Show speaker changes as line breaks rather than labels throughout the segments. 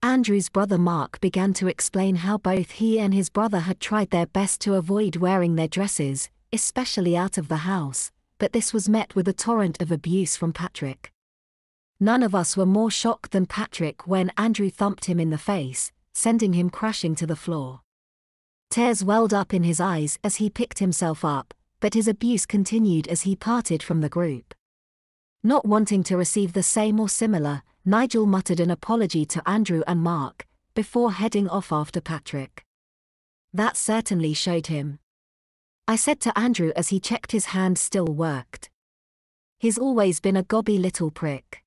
Andrew's brother Mark began to explain how both he and his brother had tried their best to avoid wearing their dresses, especially out of the house, but this was met with a torrent of abuse from Patrick. None of us were more shocked than Patrick when Andrew thumped him in the face, sending him crashing to the floor. Tears welled up in his eyes as he picked himself up, but his abuse continued as he parted from the group. Not wanting to receive the same or similar, Nigel muttered an apology to Andrew and Mark, before heading off after Patrick. That certainly showed him. I said to Andrew as he checked his hand still worked. He's always been a gobby little prick.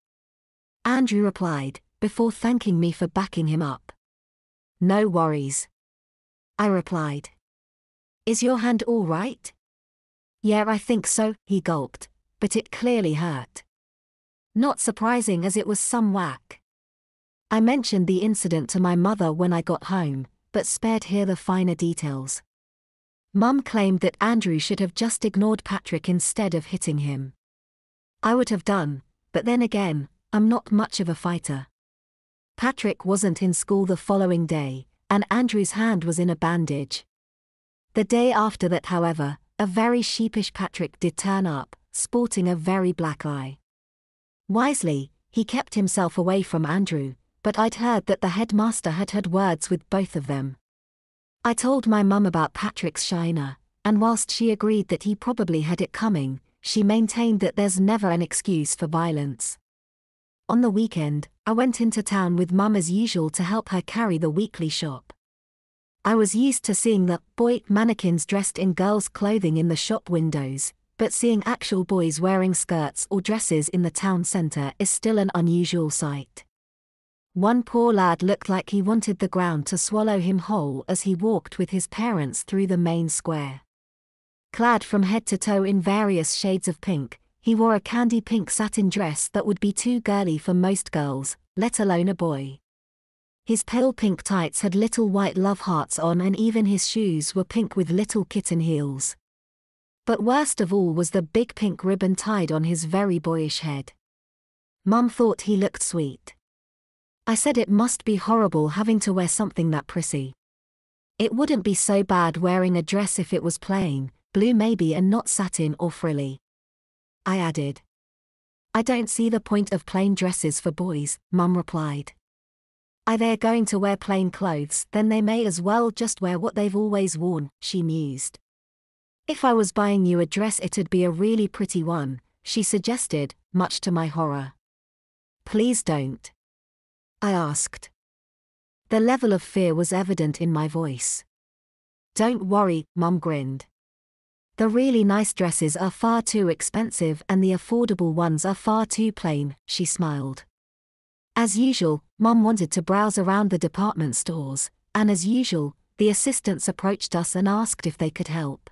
Andrew replied, before thanking me for backing him up. No worries. I replied. Is your hand all right? Yeah, I think so, he gulped, but it clearly hurt. Not surprising as it was some whack. I mentioned the incident to my mother when I got home, but spared her the finer details. Mum claimed that Andrew should have just ignored Patrick instead of hitting him. I would have done, but then again, I'm not much of a fighter. Patrick wasn't in school the following day, and Andrew's hand was in a bandage. The day after that, however, a very sheepish Patrick did turn up, sporting a very black eye. Wisely, he kept himself away from Andrew, but I'd heard that the headmaster had had words with both of them. I told my mum about Patrick's shiner, and whilst she agreed that he probably had it coming, she maintained that there's never an excuse for violence. On the weekend, I went into town with mum as usual to help her carry the weekly shop. I was used to seeing the boy mannequins dressed in girls' clothing in the shop windows, but seeing actual boys wearing skirts or dresses in the town centre is still an unusual sight. One poor lad looked like he wanted the ground to swallow him whole as he walked with his parents through the main square. Clad from head to toe in various shades of pink, he wore a candy pink satin dress that would be too girly for most girls, let alone a boy. His pale pink tights had little white love hearts on, and even his shoes were pink with little kitten heels. But worst of all was the big pink ribbon tied on his very boyish head. Mum thought he looked sweet. I said it must be horrible having to wear something that prissy. It wouldn't be so bad wearing a dress if it was plain, blue maybe, and not satin or frilly. I added. I don't see the point of plain dresses for boys, Mum replied. They're going to wear plain clothes, then they may as well just wear what they've always worn, she mused. If I was buying you a dress it'd be a really pretty one, she suggested, much to my horror. Please don't. I asked. The level of fear was evident in my voice. Don't worry, Mum grinned. The really nice dresses are far too expensive and the affordable ones are far too plain, she smiled. As usual, Mum wanted to browse around the department stores, and as usual, the assistants approached us and asked if they could help.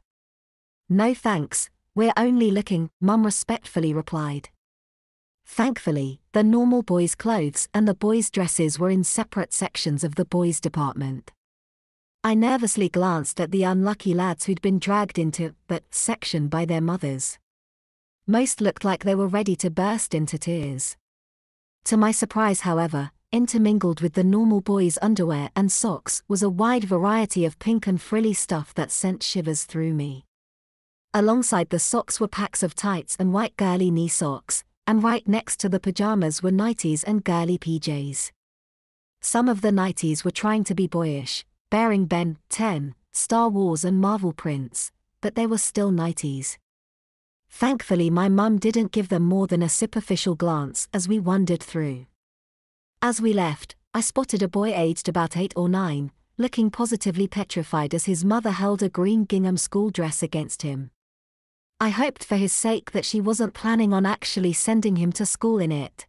No thanks, we're only looking, Mum respectfully replied. Thankfully, the normal boys' clothes and the boys' dresses were in separate sections of the boys' department. I nervously glanced at the unlucky lads who'd been dragged into that section by their mothers. Most looked like they were ready to burst into tears. To my surprise, however, intermingled with the normal boys' underwear and socks was a wide variety of pink and frilly stuff that sent shivers through me. Alongside the socks were packs of tights and white girly knee socks, and right next to the pajamas were nighties and girly PJs. Some of the nighties were trying to be boyish, bearing Ben 10, Star Wars and Marvel prints, but they were still nighties. Thankfully my mum didn't give them more than a superficial glance as we wandered through. As we left, I spotted a boy aged about 8 or 9, looking positively petrified as his mother held a green gingham school dress against him. I hoped for his sake that she wasn't planning on actually sending him to school in it.